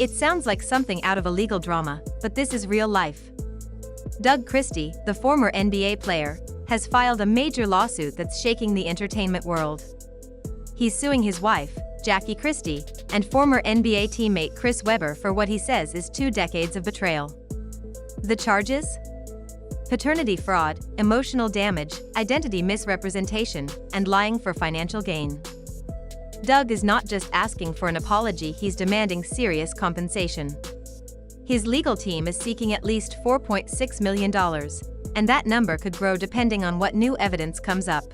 It sounds like something out of a legal drama, but this is real life. Doug Christie, the former NBA player, has filed a major lawsuit that's shaking the entertainment world. He's suing his wife, Jackie Christie, and former NBA teammate Chris Webber for what he says is 2 decades of betrayal. The charges? Paternity fraud, emotional damage, identity misrepresentation, and lying for financial gain. Doug is not just asking for an apology, he's demanding serious compensation. His legal team is seeking at least $4.6 million, and that number could grow depending on what new evidence comes up.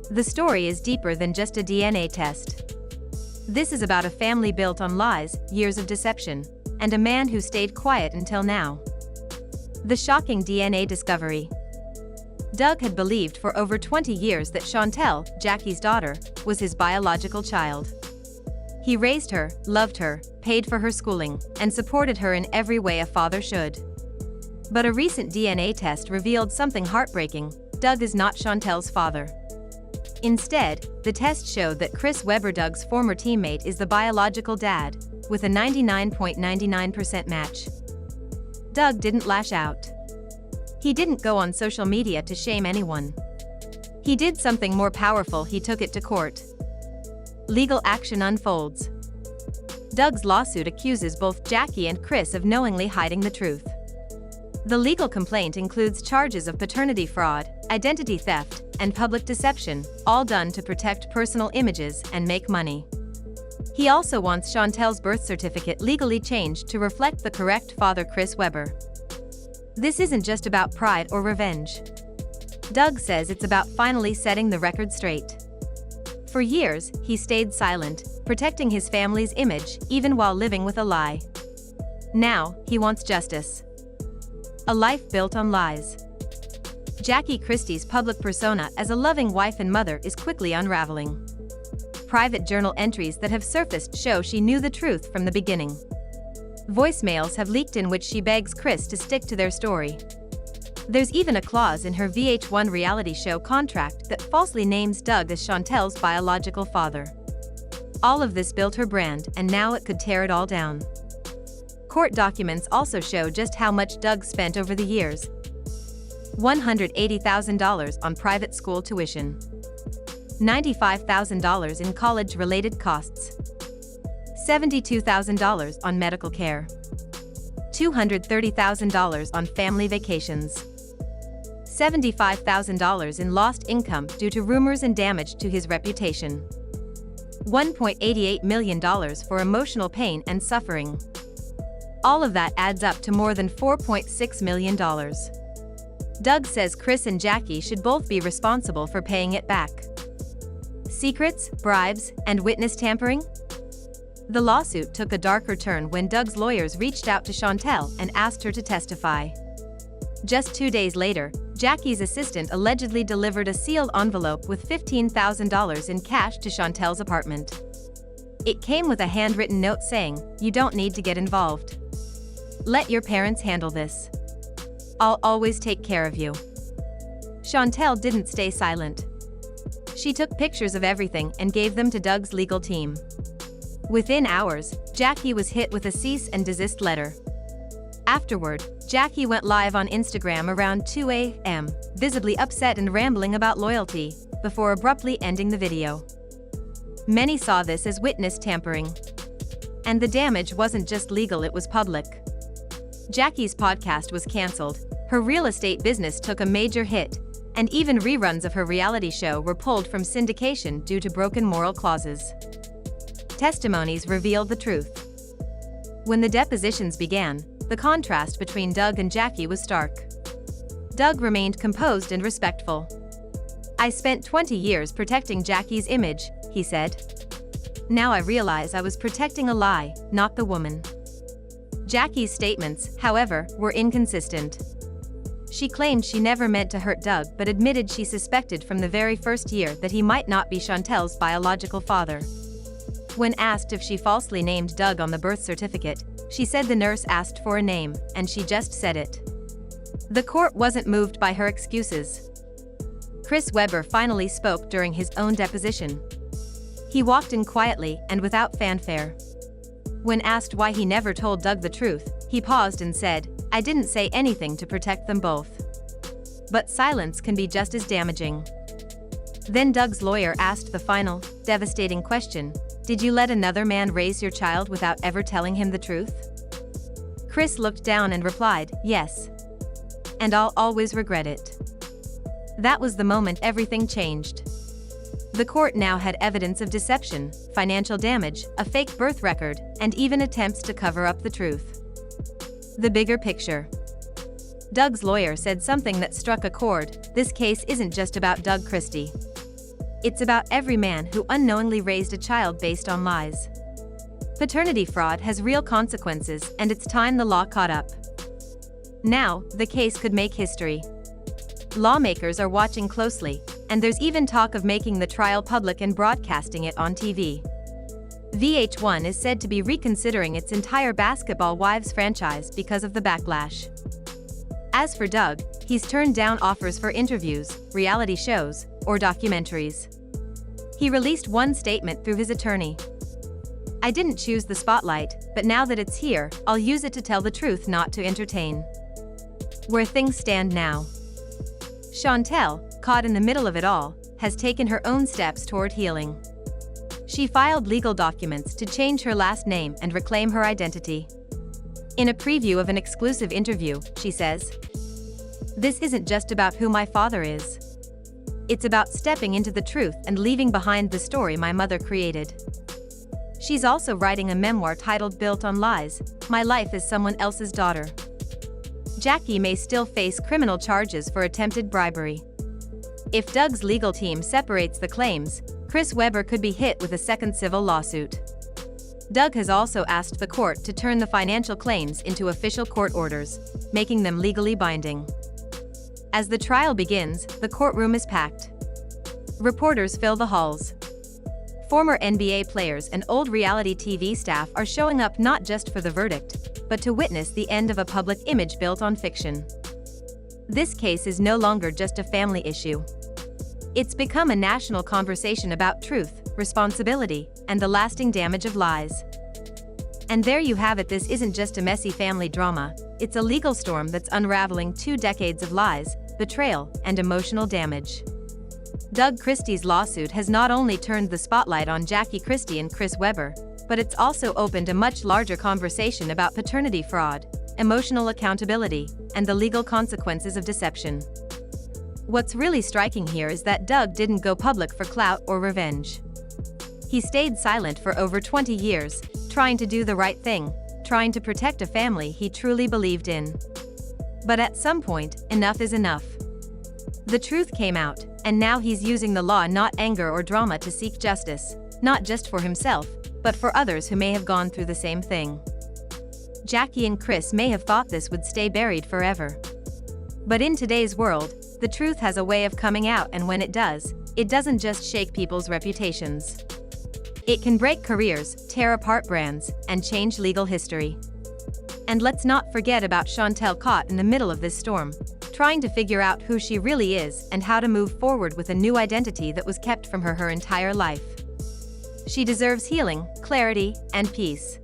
The story is deeper than just a DNA test. This is about a family built on lies, years of deception, and a man who stayed quiet until now. The shocking DNA discovery. Doug had believed for over 20 years that Chantel, Jackie's daughter, was his biological child. He raised her, loved her, paid for her schooling, and supported her in every way a father should. But a recent DNA test revealed something heartbreaking: Doug is not Chantel's father. Instead, the test showed that Chris Webber, Doug's former teammate, is the biological dad, with a 99.99% match. Doug didn't lash out. He didn't go on social media to shame anyone. He did something more powerful: he took it to court. Legal action unfolds. Doug's lawsuit accuses both Jackie and Chris of knowingly hiding the truth. The legal complaint includes charges of paternity fraud, identity theft, and public deception, all done to protect personal images and make money. He also wants Chantel's birth certificate legally changed to reflect the correct father, Chris Webber. This isn't just about pride or revenge. Doug says it's about finally setting the record straight. For years, he stayed silent, protecting his family's image, even while living with a lie. Now, he wants justice. A life built on lies. Jackie Christie's public persona as a loving wife and mother is quickly unraveling. Private journal entries that have surfaced show she knew the truth from the beginning. Voicemails have leaked in which she begs Chris to stick to their story. There's even a clause in her VH1 reality show contract that falsely names Doug as Chantel's biological father. All of this built her brand, and now it could tear it all down. Court documents also show just how much Doug spent over the years. $180,000 on private school tuition. $95,000 in college-related costs. $72,000 on medical care. $230,000 on family vacations. $75,000 in lost income due to rumors and damage to his reputation. $1.88 million for emotional pain and suffering. All of that adds up to more than $4.6 million. Doug says Chris and Jackie should both be responsible for paying it back. Secrets, bribes, and witness tampering? The lawsuit took a darker turn when Doug's lawyers reached out to Chantel and asked her to testify. Just 2 days later, Jackie's assistant allegedly delivered a sealed envelope with $15,000 in cash to Chantel's apartment. It came with a handwritten note saying, "You don't need to get involved. Let your parents handle this. I'll always take care of you." Chantel didn't stay silent. She took pictures of everything and gave them to Doug's legal team. Within hours, Jackie was hit with a cease and desist letter. Afterward, Jackie went live on Instagram around 2 a.m., visibly upset and rambling about loyalty, before abruptly ending the video. Many saw this as witness tampering. And the damage wasn't just legal, it was public. Jackie's podcast was cancelled, her real estate business took a major hit, and even reruns of her reality show were pulled from syndication due to broken moral clauses. Testimonies revealed the truth. When the depositions began, the contrast between Doug and Jackie was stark. Doug remained composed and respectful. "I spent 20 years protecting Jackie's image," he said. "Now I realize I was protecting a lie, not the woman." Jackie's statements, however, were inconsistent. She claimed she never meant to hurt Doug but admitted she suspected from the very first year that he might not be Chantel's biological father. When asked if she falsely named Doug on the birth certificate, she said the nurse asked for a name, and she just said it. The court wasn't moved by her excuses. Chris Webber finally spoke during his own deposition. He walked in quietly and without fanfare. When asked why he never told Doug the truth, he paused and said, "I didn't say anything to protect them both." But silence can be just as damaging. Then Doug's lawyer asked the final, devastating question, "Did you let another man raise your child without ever telling him the truth?" Chris looked down and replied, "Yes. And I'll always regret it." That was the moment everything changed. The court now had evidence of deception, financial damage, a fake birth record, and even attempts to cover up the truth. The bigger picture. Doug's lawyer said something that struck a chord: this case isn't just about Doug Christie. It's about every man who unknowingly raised a child based on lies. Paternity fraud has real consequences, and it's time the law caught up. Now, the case could make history. Lawmakers are watching closely, and there's even talk of making the trial public and broadcasting it on TV. VH1 is said to be reconsidering its entire Basketball Wives franchise because of the backlash. As for Doug, he's turned down offers for interviews, reality shows, or documentaries. He released one statement through his attorney. "I didn't choose the spotlight, but now that it's here, I'll use it to tell the truth, not to entertain." Where things stand now. Chantel, caught in the middle of it all, has taken her own steps toward healing. She filed legal documents to change her last name and reclaim her identity. In a preview of an exclusive interview, she says, "This isn't just about who my father is. It's about stepping into the truth and leaving behind the story my mother created." She's also writing a memoir titled "Built on Lies: My Life as Someone Else's Daughter." Jackie may still face criminal charges for attempted bribery. If Doug's legal team separates the claims, Chris Webber could be hit with a second civil lawsuit. Doug has also asked the court to turn the financial claims into official court orders, making them legally binding. As the trial begins, the courtroom is packed. Reporters fill the halls. Former NBA players and old reality TV staff are showing up not just for the verdict, but to witness the end of a public image built on fiction. This case is no longer just a family issue. It's become a national conversation about truth, responsibility, and the lasting damage of lies. And there you have it. This isn't just a messy family drama, it's a legal storm that's unraveling 2 decades of lies, betrayal, and emotional damage. Doug Christie's lawsuit has not only turned the spotlight on Jackie Christie and Chris Webber, but it's also opened a much larger conversation about paternity fraud, emotional accountability, and the legal consequences of deception. What's really striking here is that Doug didn't go public for clout or revenge. He stayed silent for over 20 years, trying to do the right thing, trying to protect a family he truly believed in. But at some point, enough is enough. The truth came out, and now he's using the law, not anger or drama, to seek justice, not just for himself, but for others who may have gone through the same thing. Jackie and Chris may have thought this would stay buried forever. But in today's world, the truth has a way of coming out, and when it does, it doesn't just shake people's reputations. It can break careers, tear apart brands, and change legal history. And let's not forget about Chantel, caught in the middle of this storm, trying to figure out who she really is and how to move forward with a new identity that was kept from her entire life. She deserves healing, clarity, and peace.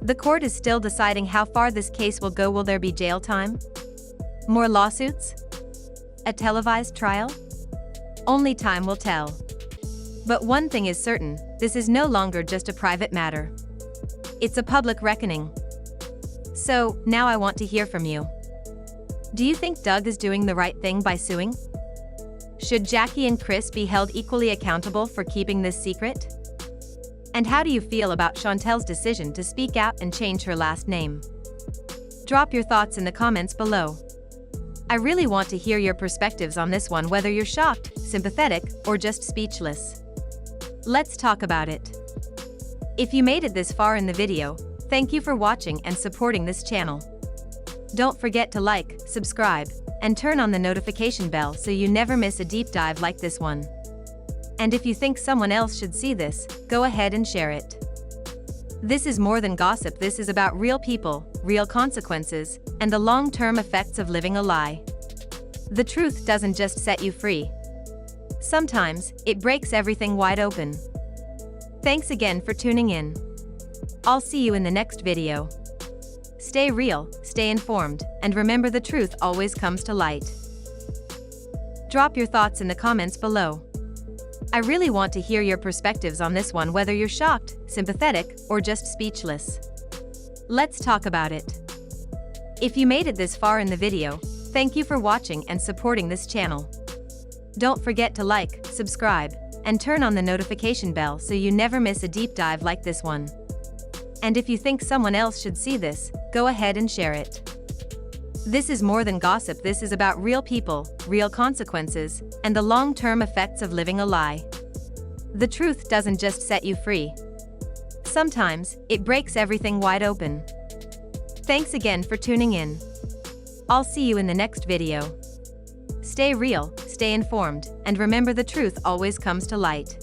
The court is still deciding how far this case will go. Will there be jail time? More lawsuits? A televised trial? Only time will tell. But one thing is certain, this is no longer just a private matter. It's a public reckoning. So, now I want to hear from you. Do you think Doug is doing the right thing by suing? Should Jackie and Chris be held equally accountable for keeping this secret? And how do you feel about Chantel's decision to speak out and change her last name? Drop your thoughts in the comments below. I really want to hear your perspectives on this one, whether you're shocked, sympathetic, or just speechless. Let's talk about it. If you made it this far in the video, thank you for watching and supporting this channel. Don't forget to like, subscribe, and turn on the notification bell so you never miss a deep dive like this one. And if you think someone else should see this, go ahead and share it. This is more than gossip. This is about real people, real consequences, and the long-term effects of living a lie. The truth doesn't just set you free. Sometimes, it breaks everything wide open. Thanks again for tuning in. I'll see you in the next video. Stay real, stay informed, and remember the truth always comes to light. Drop your thoughts in the comments below. I really want to hear your perspectives on this one, whether you're shocked, sympathetic, or just speechless. Let's talk about it. If you made it this far in the video, thank you for watching and supporting this channel. Don't forget to like, subscribe, and turn on the notification bell so you never miss a deep dive like this one. And if you think someone else should see this, go ahead and share it. This is more than gossip. This is about real people, real consequences, and the long-term effects of living a lie. The truth doesn't just set you free. Sometimes, it breaks everything wide open. Thanks again for tuning in. I'll see you in the next video. Stay real, stay informed, and remember the truth always comes to light.